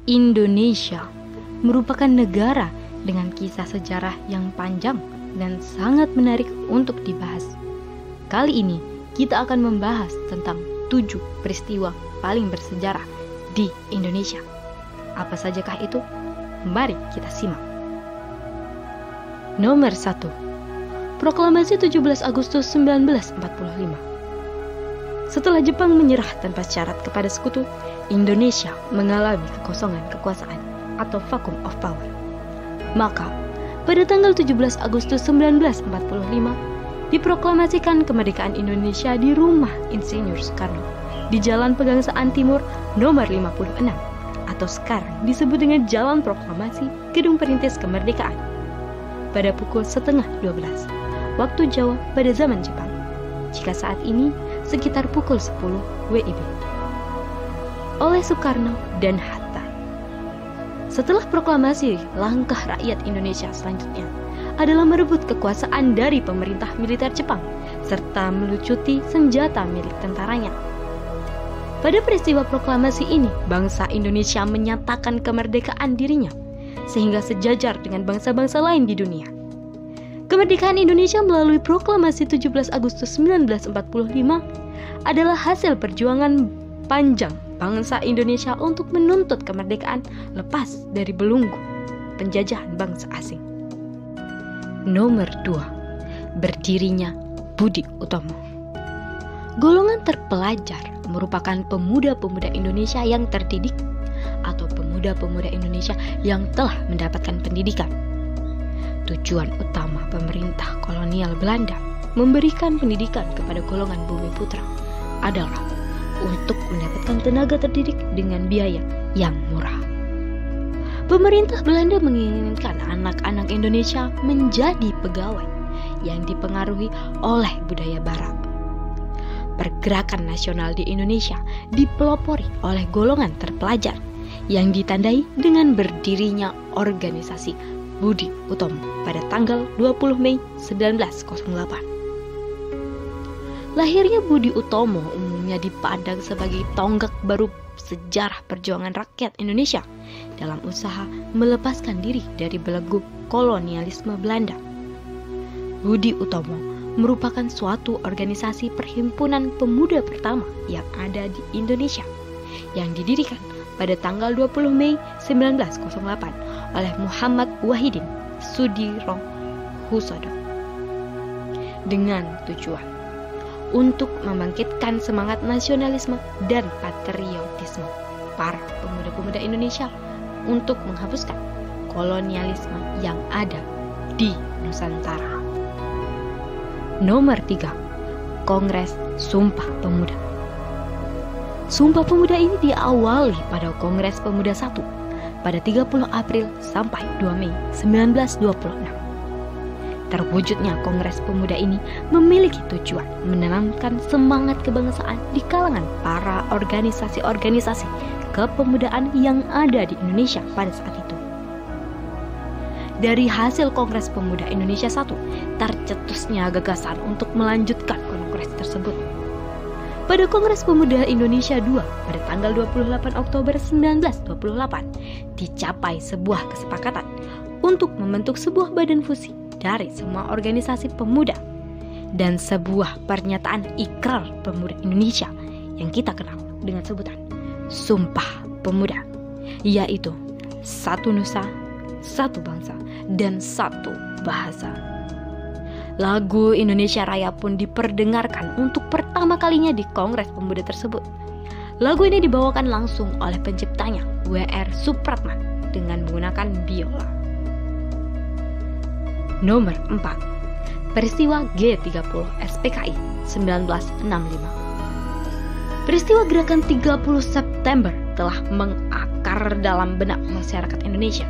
Indonesia merupakan negara dengan kisah sejarah yang panjang dan sangat menarik untuk dibahas. Kali ini kita akan membahas tentang 7 peristiwa paling bersejarah di Indonesia. Apa sajakah itu? Mari kita simak. Nomor 1. Proklamasi 17 Agustus 1945. Setelah Jepang menyerah tanpa syarat kepada sekutu, Indonesia mengalami kekosongan kekuasaan atau vacuum of power. Maka, pada tanggal 17 Agustus 1945, diproklamasikan kemerdekaan Indonesia di Rumah Insinyur Soekarno di Jalan Pegangsaan Timur nomor 56 atau sekarang disebut dengan Jalan Proklamasi Gedung Perintis Kemerdekaan pada pukul 11:30 waktu Jawa pada zaman Jepang. Jika saat ini sekitar pukul 10 WIB. Oleh Soekarno dan Hatta. Setelah proklamasi, langkah rakyat Indonesia selanjutnya adalah merebut kekuasaan dari pemerintah militer Jepang serta melucuti senjata milik tentaranya. Pada peristiwa proklamasi ini, bangsa Indonesia menyatakan kemerdekaan dirinya sehingga sejajar dengan bangsa-bangsa lain di dunia. Kemerdekaan Indonesia melalui proklamasi 17 Agustus 1945 adalah hasil perjuangan panjang bangsa Indonesia untuk menuntut kemerdekaan lepas dari belenggu penjajahan bangsa asing. Nomor 2. Berdirinya Budi Utomo. Golongan terpelajar merupakan pemuda-pemuda Indonesia yang terdidik atau pemuda-pemuda Indonesia yang telah mendapatkan pendidikan. Tujuan utama pemerintah kolonial Belanda memberikan pendidikan kepada golongan bumi putra adalah untuk mendapatkan tenaga terdidik dengan biaya yang murah. Pemerintah Belanda menginginkan anak-anak Indonesia menjadi pegawai yang dipengaruhi oleh budaya Barat. Pergerakan nasional di Indonesia dipelopori oleh golongan terpelajar yang ditandai dengan berdirinya organisasi Budi Utomo pada tanggal 20 Mei 1908. Lahirnya Budi Utomo umumnya dipandang sebagai tonggak baru sejarah perjuangan rakyat Indonesia dalam usaha melepaskan diri dari belenggu kolonialisme Belanda. Budi Utomo merupakan suatu organisasi perhimpunan pemuda pertama yang ada di Indonesia yang didirikan pada tanggal 20 Mei 1908 oleh Muhammad Wahidin Sudirohusodo dengan tujuan untuk membangkitkan semangat nasionalisme dan patriotisme para pemuda-pemuda Indonesia untuk menghapuskan kolonialisme yang ada di Nusantara. Nomor 3. Kongres Sumpah Pemuda. Sumpah Pemuda ini diawali pada Kongres Pemuda 1 pada 30 April sampai 2 Mei 1926. Terwujudnya Kongres Pemuda ini memiliki tujuan menanamkan semangat kebangsaan di kalangan para organisasi-organisasi kepemudaan yang ada di Indonesia pada saat itu. Dari hasil Kongres Pemuda Indonesia 1, tercetusnya gagasan untuk melanjutkan kongres tersebut. Pada Kongres Pemuda Indonesia II pada tanggal 28 Oktober 1928 dicapai sebuah kesepakatan untuk membentuk sebuah badan fusi dari semua organisasi pemuda dan sebuah pernyataan ikrar pemuda Indonesia yang kita kenal dengan sebutan Sumpah Pemuda, yaitu satu nusa, satu bangsa, dan satu bahasa. Lagu Indonesia Raya pun diperdengarkan untuk pertama kalinya di Kongres Pemuda tersebut. Lagu ini dibawakan langsung oleh penciptanya, W.R. Supratman, dengan menggunakan biola. Nomor 4. Peristiwa G30 SPKI 1965. Peristiwa gerakan 30 September telah mengakar dalam benak masyarakat Indonesia.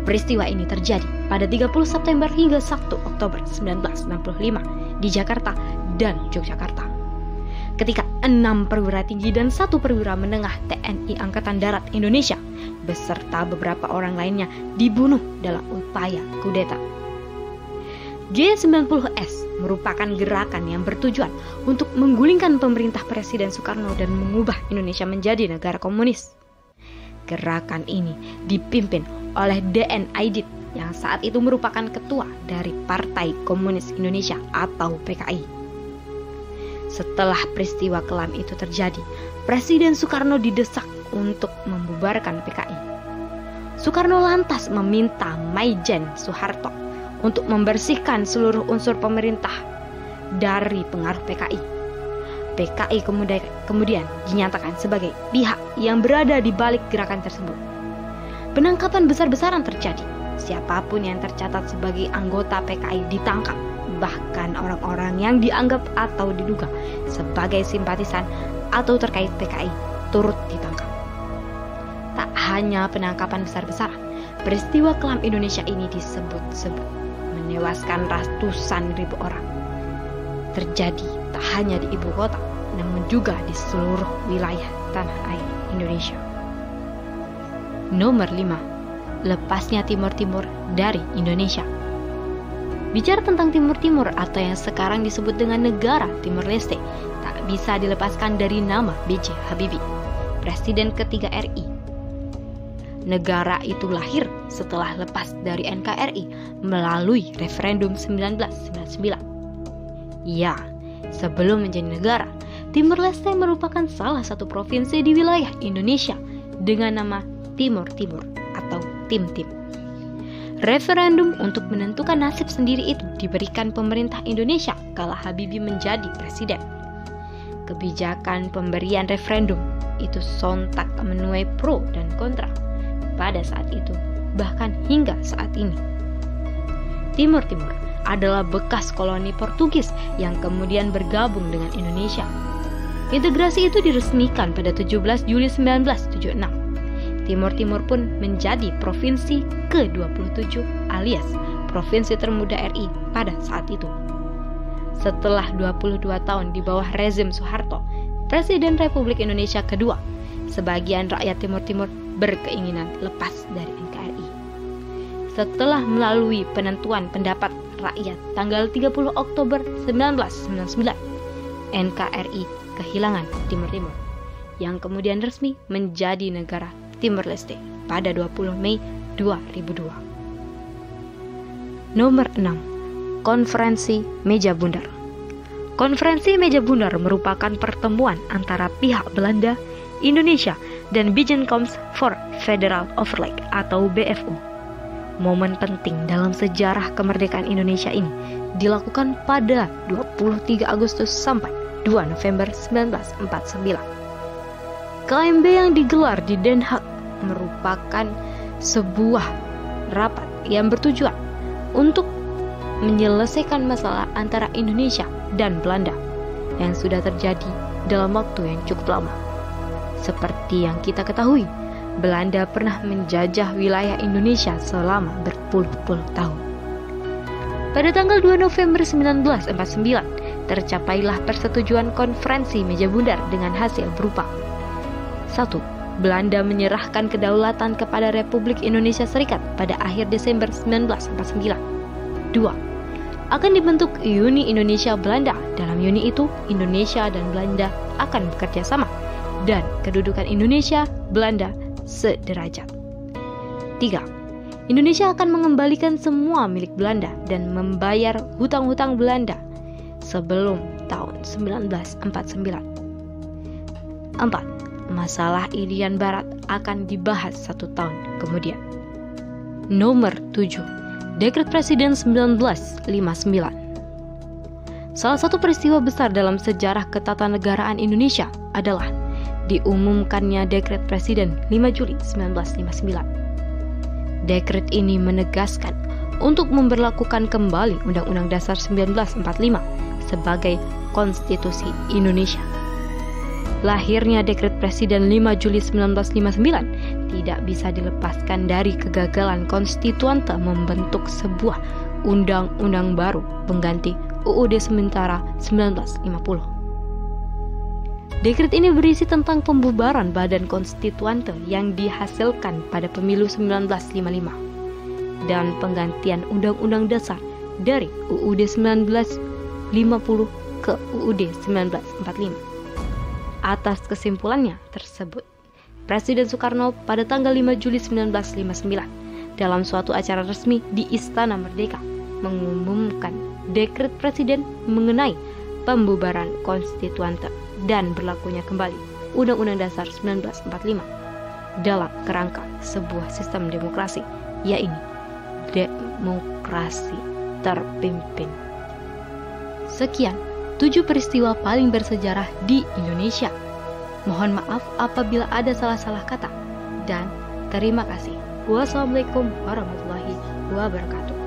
Peristiwa ini terjadi pada 30 September hingga 1 Oktober 1965 di Jakarta dan Yogyakarta. Ketika 6 perwira tinggi dan 1 perwira menengah TNI Angkatan Darat Indonesia beserta beberapa orang lainnya dibunuh dalam upaya kudeta. G90S merupakan gerakan yang bertujuan untuk menggulingkan pemerintah Presiden Soekarno dan mengubah Indonesia menjadi negara komunis. Gerakan ini dipimpin oleh D.N. Aidit yang saat itu merupakan ketua dari Partai Komunis Indonesia atau PKI. Setelah peristiwa kelam itu terjadi, Presiden Soekarno didesak untuk membubarkan PKI. Soekarno lantas meminta Maijen Soeharto untuk membersihkan seluruh unsur pemerintah dari pengaruh PKI. PKI kemudian dinyatakan sebagai pihak yang berada di balik gerakan tersebut. Penangkapan besar-besaran terjadi. Siapapun yang tercatat sebagai anggota PKI ditangkap. Bahkan orang-orang yang dianggap atau diduga sebagai simpatisan atau terkait PKI turut ditangkap. Tak hanya penangkapan besar-besaran, peristiwa kelam Indonesia ini disebut-sebut menewaskan ratusan ribu orang. Terjadi tak hanya di ibu kota, namun juga di seluruh wilayah tanah air Indonesia. Nomor 5. Lepasnya Timur Timur dari Indonesia. Bicara tentang Timur Timur atau yang sekarang disebut dengan negara Timor Leste, tak bisa dilepaskan dari nama B.J. Habibie, Presiden ketiga RI. Negara itu lahir setelah lepas dari NKRI melalui referendum 1999. Ya, sebelum menjadi negara, Timor Leste merupakan salah satu provinsi di wilayah Indonesia dengan nama Timur Timur atau Tim-Tim. Referendum untuk menentukan nasib sendiri itu diberikan pemerintah Indonesia kala Habibie menjadi presiden. Kebijakan pemberian referendum itu sontak menuai pro dan kontra pada saat itu, bahkan hingga saat ini. Timur Timur adalah bekas koloni Portugis yang kemudian bergabung dengan Indonesia. Integrasi itu diresmikan pada 17 Juli 1976. Timur Timur pun menjadi provinsi ke-27 alias provinsi termuda RI pada saat itu. Setelah 22 tahun di bawah rezim Soeharto, Presiden Republik Indonesia kedua, sebagian rakyat Timur Timur berkeinginan lepas dari NKRI. Setelah melalui penentuan pendapat rakyat tanggal 30 Oktober 1999, NKRI kehilangan Timur Timur, yang kemudian resmi menjadi negara Timor Leste pada 20 Mei 2002. Nomor 6. Konferensi Meja Bundar. Konferensi Meja Bundar merupakan pertemuan antara pihak Belanda, Indonesia, dan Bijenkomst for Federal Overleg atau BFO. Momen penting dalam sejarah kemerdekaan Indonesia ini dilakukan pada 23 Agustus sampai 2 November 1949. KMB yang digelar di Den Haag merupakan sebuah rapat yang bertujuan untuk menyelesaikan masalah antara Indonesia dan Belanda yang sudah terjadi dalam waktu yang cukup lama. Seperti yang kita ketahui, Belanda pernah menjajah wilayah Indonesia selama berpuluh-puluh tahun. Pada tanggal 2 November 1949, tercapailah persetujuan konferensi Meja Bundar dengan hasil berupa 1. Belanda menyerahkan kedaulatan kepada Republik Indonesia Serikat pada akhir Desember 1949. 2. Akan dibentuk Uni Indonesia Belanda. Dalam uni itu, Indonesia dan Belanda akan bekerja sama dan kedudukan Indonesia Belanda sederajat. 3. Indonesia akan mengembalikan semua milik Belanda dan membayar hutang-hutang Belanda sebelum tahun 1949. 4. Masalah Irian Barat akan dibahas 1 tahun kemudian. Nomor 7. Dekret Presiden 1959. Salah satu peristiwa besar dalam sejarah ketatanegaraan Indonesia adalah diumumkannya Dekret Presiden 5 Juli 1959. Dekret ini menegaskan untuk memberlakukan kembali Undang-Undang Dasar 1945 sebagai konstitusi Indonesia. Lahirnya Dekret Presiden 5 Juli 1959 tidak bisa dilepaskan dari kegagalan konstituante membentuk sebuah undang-undang baru pengganti UUD sementara 1950. Dekret ini berisi tentang pembubaran badan konstituante yang dihasilkan pada pemilu 1955 dan penggantian Undang-Undang Dasar dari UUD 1950 ke UUD 1945. Atas kesimpulannya tersebut, Presiden Soekarno pada tanggal 5 Juli 1959 dalam suatu acara resmi di Istana Merdeka mengumumkan dekret presiden mengenai pembubaran konstituante dan berlakunya kembali Undang-Undang Dasar 1945 dalam kerangka sebuah sistem demokrasi, yaitu demokrasi terpimpin. Sekian 7 peristiwa paling bersejarah di Indonesia. Mohon maaf apabila ada salah-salah kata, dan terima kasih. Wassalamualaikum warahmatullahi wabarakatuh.